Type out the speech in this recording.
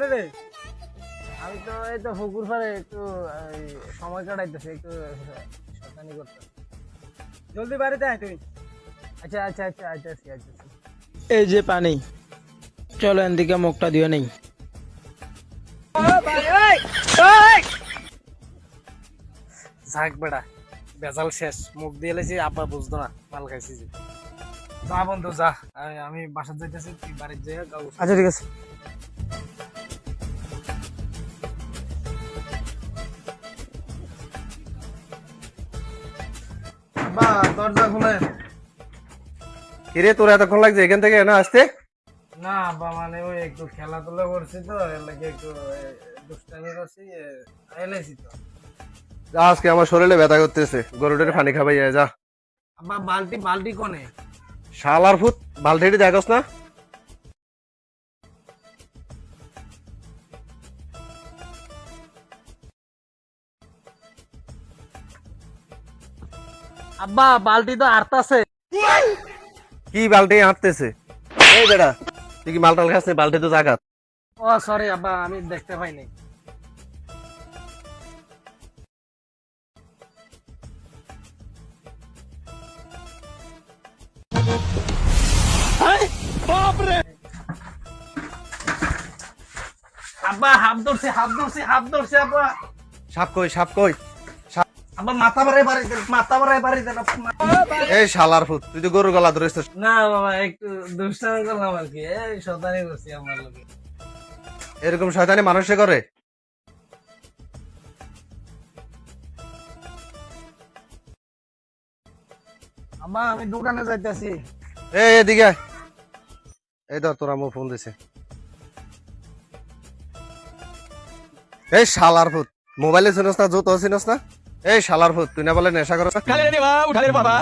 করতেছিলি রে? আমি তো এই তো পুকুর পাড়ে একটু সময় কাটাইতেছি, একটু শয়তানি করতেছি। জলদি বাড়িতে আয় তুই। আচ্ছা আচ্ছা আচ্ছা আইতাছি আইতাছি। এই যে পানি, চলো এদিকে মুখটা দিয়ে নেই। যাক বেটা, বেজাল শেষ, মুখ দিয়ে এলেছি, আব্বা বুঝতো না মাল খাইছি যে। যা বন্ধু যা, আমি বাসার যাইতেছি, তুই বাড়ির যাই। আচ্ছা ঠিক আছে। বা দরজা খুলে। কিরে তোর এতক্ষণ লাগছে এখান থেকে না আসতে? না আব্বা, মানে ওই একটু খেলাধুলা করছি তো, এর লাগে একটু দুষ্টামি করছি, এলেছি তো। যা, আজকে আমার শরীরে ব্যথা করতেছে, গরুটার পানি খাবাই যা। আব্বা বালতি বালতি কোনে? শালার ফুট, বালতিটি দেখোস না? আব্বা বালতি তো আরতাছে। কি বালতি হাঁটতেছে? এই বেটা, তুই কি মালটাল খাস? বালতি তো জাগাত। ও সরি আব্বা, আমি দেখতে পাইনি। আব্বা হাফ ধরছে হাফ ধরছে হাফ ধরছে আব্বা। সাপ কই, সাপ কই? আব্বা মাথা বাড়াই বাড়ি দেন, মাথা বাড়াই বাড়ি দেন। এই শালার ফুট, তুই তো গরুর গলা ধরেছিস। না বাবা, একটু দুষ্টামি করলাম আর কি, এই শতানি করছি আমার লোকে। এরকম শয়তানি মানুষে করে? আব্বা আমি দোকানে যাইতেছি। এই এদিকে আয়। এই ধর, তোর আম্মু ফোন দিছে। এই শালার ফুট, মোবাইলে চিনস না, জুতো চিনস না? এই শালার ফুট, তুই না বলে নেশা করছ? উঠালে বাবা।